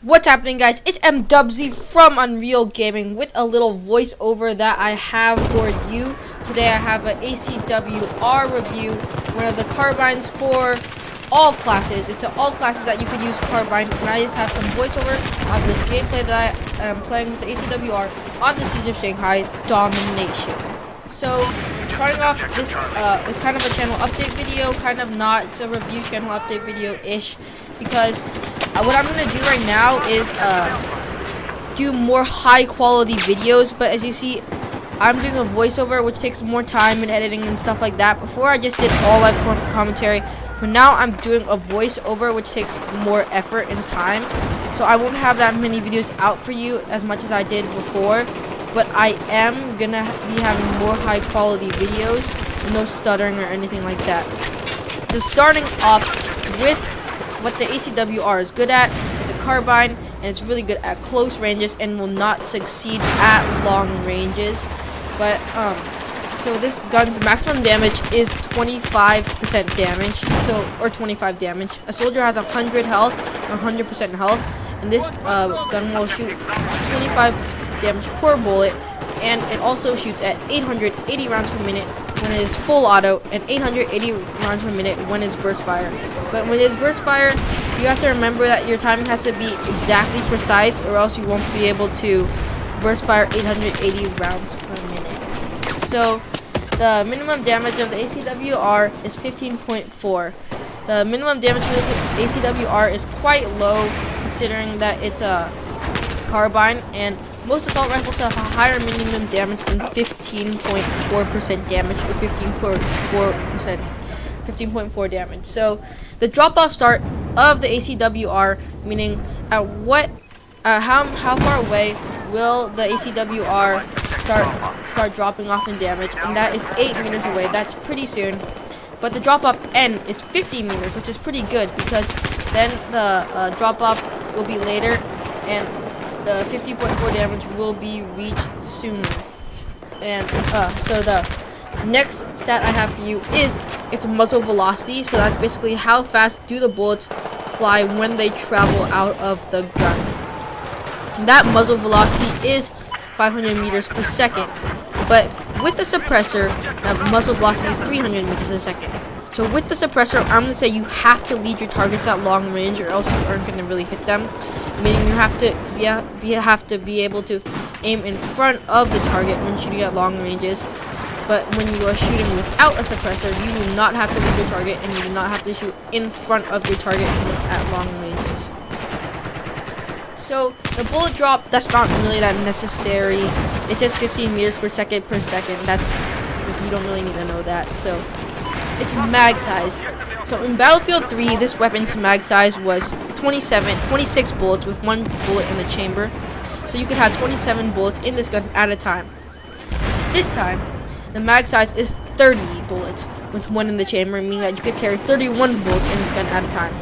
What's happening, guys? It's MWZ from Unreal Gaming with a little voiceover that I have for you. Today I have an ACW-R review, one of the carbines for all classes. It's all classes that you could use carbine, and I just have some voiceover on this gameplay that I am playing with the ACW-R on the Siege of Shanghai Domination. So, starting off, this is kind of a channel update video, kind of not. It's a review channel update video-ish, because what I'm going to do right now is do more high quality videos, but as you see, I'm doing a voiceover which takes more time and editing and stuff like that. Before I just did all live commentary, but now I'm doing a voiceover which takes more effort and time. So I won't have that many videos out for you as much as I did before, but I am going to be having more high quality videos, no stuttering or anything like that. So starting off with what the ACW-R is good at, it's a carbine, and it's really good at close ranges and will not succeed at long ranges. But so this gun's maximum damage is 25% damage, or 25 damage. A soldier has 100 health or 100% health, and this gun will shoot 25 damage per bullet, and it also shoots at 880 rounds per minute when it is full auto, and 880 rounds per minute when it's burst fire. But when it's burst fire, you have to remember that your timing has to be exactly precise, or else you won't be able to burst fire 880 rounds per minute. So the minimum damage of the ACW-R is 15.4. The minimum damage for the ACW-R is quite low, considering that it's a carbine, and most assault rifles have a higher minimum damage than 15.4% damage, or 15.4 damage. So the drop-off start of the ACW-R, meaning at how far away will the ACW-R start dropping off in damage, and that is 8 meters away. That's pretty soon. But the drop-off end is 50 meters, which is pretty good, because then the drop-off will be later, and the 50.4 damage will be reached sooner. And so the next stat I have for you is its muzzle velocity. So that's basically how fast do the bullets fly when they travel out of the gun. That muzzle velocity is 500 meters per second, but with the suppressor, that muzzle velocity is 300 meters a second. So with the suppressor, I'm going to say you have to lead your targets at long range, or else you aren't going to really hit them. Meaning you have to be able to aim in front of the target when shooting at long ranges. But when you are shooting without a suppressor, you do not have to lead your target, and you do not have to shoot in front of your target at long ranges. So the bullet drop, that's not really that necessary. It's just 15 meters per second per second. That's, you don't really need to know that. So it's mag size. So in Battlefield 3, this weapon's mag size was 26 bullets with 1 bullet in the chamber. So you could have 27 bullets in this gun at a time. This time, the mag size is 30 bullets with 1 in the chamber, meaning that you could carry 31 bullets in this gun at a time.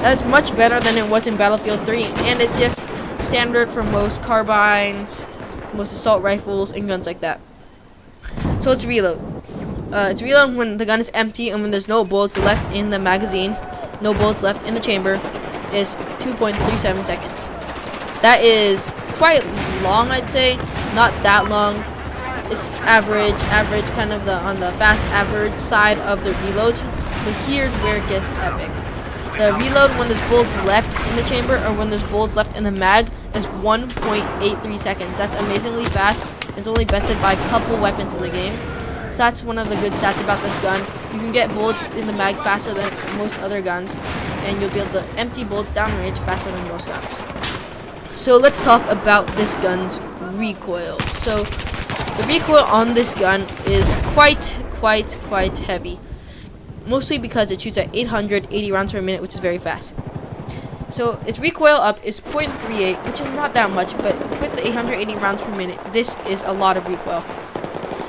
That is much better than it was in Battlefield 3, and it's just standard for most carbines, most assault rifles, and guns like that. So it's reload. It's reload when the gun is empty and when there's no bullets left in the magazine, no bullets left in the chamber, is 2.37 seconds. That is quite long, I'd say. Not that long. It's average, kind of on the fast average side of the reloads. But here's where it gets epic. The reload when there's bullets left in the chamber, or when there's bullets left in the mag, is 1.83 seconds. That's amazingly fast. It's only bested by a couple weapons in the game. So that's one of the good stats about this gun. You can get bullets in the mag faster than most other guns, and you'll be able to empty bullets downrange faster than most guns. So let's talk about this gun's recoil. So the recoil on this gun is quite heavy, mostly because it shoots at 880 rounds per minute, which is very fast. So its recoil up is 0.38, which is not that much, but with the 880 rounds per minute, this is a lot of recoil.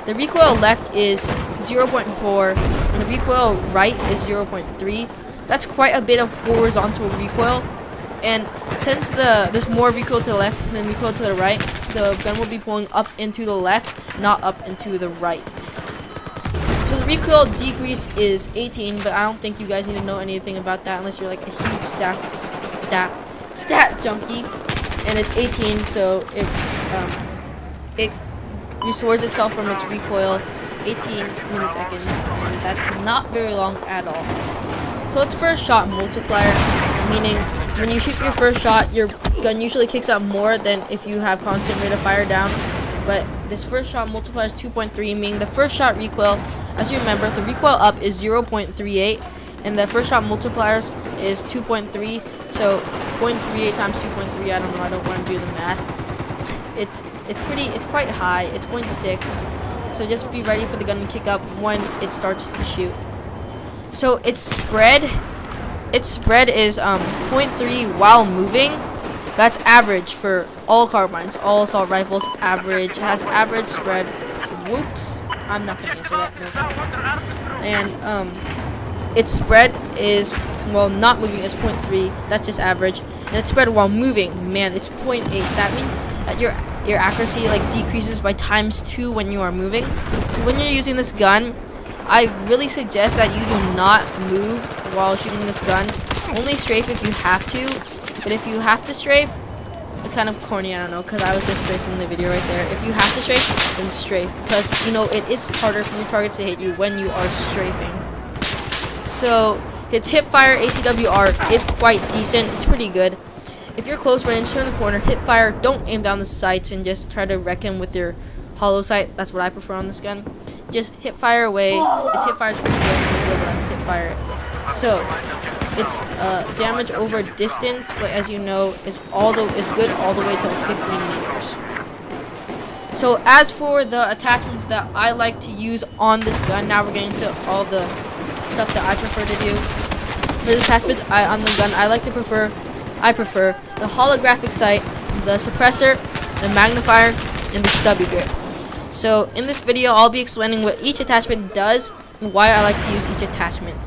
The recoil left is 0.4, and the recoil right is 0.3. That's quite a bit of horizontal recoil, and since there's more recoil to the left than recoil to the right, the gun will be pulling up into the left, not up into the right. So the recoil decrease is 18, but I don't think you guys need to know anything about that unless you're like a huge stat junkie, and it's 18, so it restores itself from its recoil 18 milliseconds, and that's not very long at all. So it's first shot multiplier, meaning when you shoot your first shot, your gun usually kicks out more than if you have constant rate of fire down. But this first shot multiplier is 2.3, meaning the first shot recoil, as you remember, the recoil up is 0.38, and the first shot multiplier is 2.3, so 0.38 times 2.3, I don't know, I don't want to do the math. It's quite high, it's 0.6, so just be ready for the gun to kick up when it starts to shoot. So its spread is 0.3 while moving. That's average for all carbines, all assault rifles. Average has average spread. Whoops, I'm not gonna answer that. No. And its spread is, well, not moving is 0.3. That's just average. And its spread while moving, man, it's 0.8. That means that your accuracy like decreases by ×2 when you are moving. So when you're using this gun, I really suggest that you do not move while shooting this gun. Only strafe if you have to, but if you have to strafe, it's kind of corny, I don't know, because I was just strafing in the video right there. If you have to strafe, then strafe, because, you know, it is harder for your target to hit you when you are strafing. So its hip fire ACW-R is quite decent. It's pretty good. If you're close range, turn the corner, hip fire, don't aim down the sights and just try to wreck him with your hollow sight. That's what I prefer on this gun. Just hip fire away. Its hip fire is pretty good. You'll be able to hip fire it. So its damage over distance, like, as you know, is good all the way to 15 meters. So as for the attachments that I like to use on this gun, now we're getting to all the stuff that I prefer to do. For the attachments on the gun, I prefer the holographic sight, the suppressor, the magnifier, and the stubby grip. So in this video, I'll be explaining what each attachment does and why I like to use each attachment.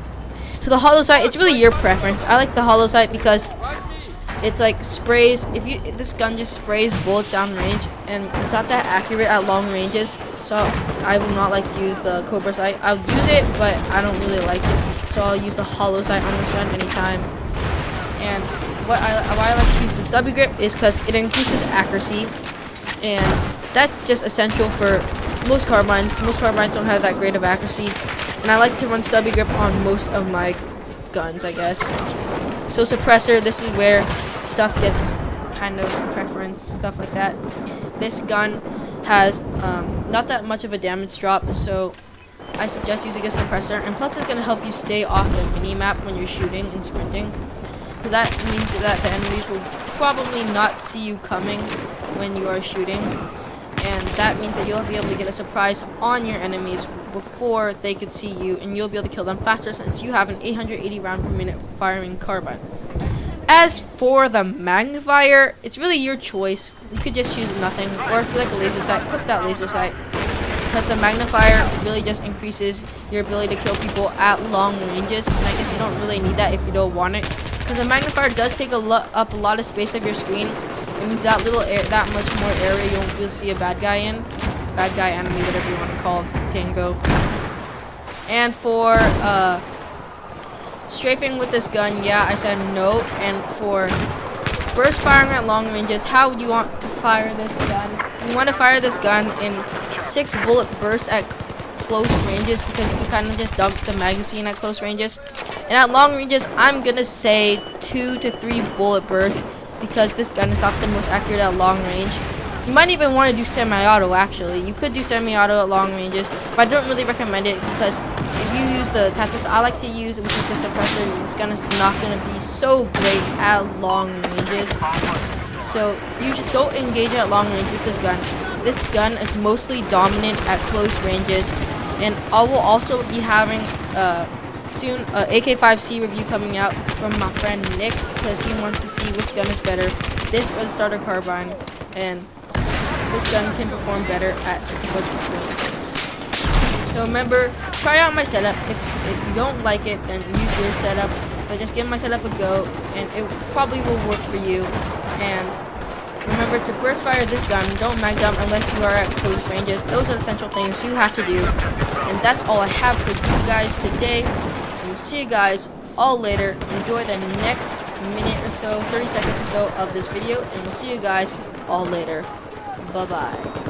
So the hollow sight, it's really your preference. I like the hollow sight because it's like sprays. This gun just sprays bullets down range, and it's not that accurate at long ranges. So I will not like to use the Cobra sight. I'll use it, but I don't really like it. So I'll use the hollow sight on this gun anytime. And why I like to use the stubby grip is because it increases accuracy, and that's just essential for most carbines. Most carbines don't have that great of accuracy, and I like to run stubby grip on most of my guns, I guess. So suppressor, this is where stuff gets kind of preference, stuff like that. This gun has not that much of a damage drop, so I suggest using a suppressor, and plus it's going to help you stay off the mini-map when you're shooting and sprinting. So that means that the enemies will probably not see you coming when you are shooting, and that means that you'll be able to get a surprise on your enemies before they could see you, and you'll be able to kill them faster since you have an 880 round per minute firing carbine. As for the magnifier, it's really your choice. You could just choose nothing, or if you like a laser sight, put that laser sight, because the magnifier really just increases your ability to kill people at long ranges, and I guess you don't really need that if you don't want it, because the magnifier does take up a lot of space of your screen. It means that that much more area you'll be able to see a bad guy in. Bad guy enemy, whatever you want to call it, Tango. And for strafing with this gun, yeah, I said no. And for burst firing at long ranges, how would you want to fire this gun? You want to fire this gun in 6 bullet bursts at close ranges, because you can kind of just dump the magazine at close ranges. And at long ranges, I'm gonna say 2 to 3 bullet bursts, because this gun is not the most accurate at long range. You might even want to do semi-auto, actually. You could do semi-auto at long ranges, but I don't really recommend it, because if you use the attachments I like to use, which is the suppressor, this gun is not going to be so great at long ranges. So you don't engage at long range with this gun. This gun is mostly dominant at close ranges, and I will also be having soon AK-5C review coming out from my friend Nick, because he wants to see which gun is better, this or the starter carbine, and which gun can perform better at which ranges. So remember, try out my setup. If you don't like it, then use your setup, but just give my setup a go, and it probably will work for you. And remember to burst fire this gun, don't mag dump unless you are at close ranges. Those are essential things you have to do. And that's all I have for you guys today. And we'll see you guys all later. Enjoy the next minute or or so, 30 seconds or so of this video, and we'll see you guys all later. Bye bye.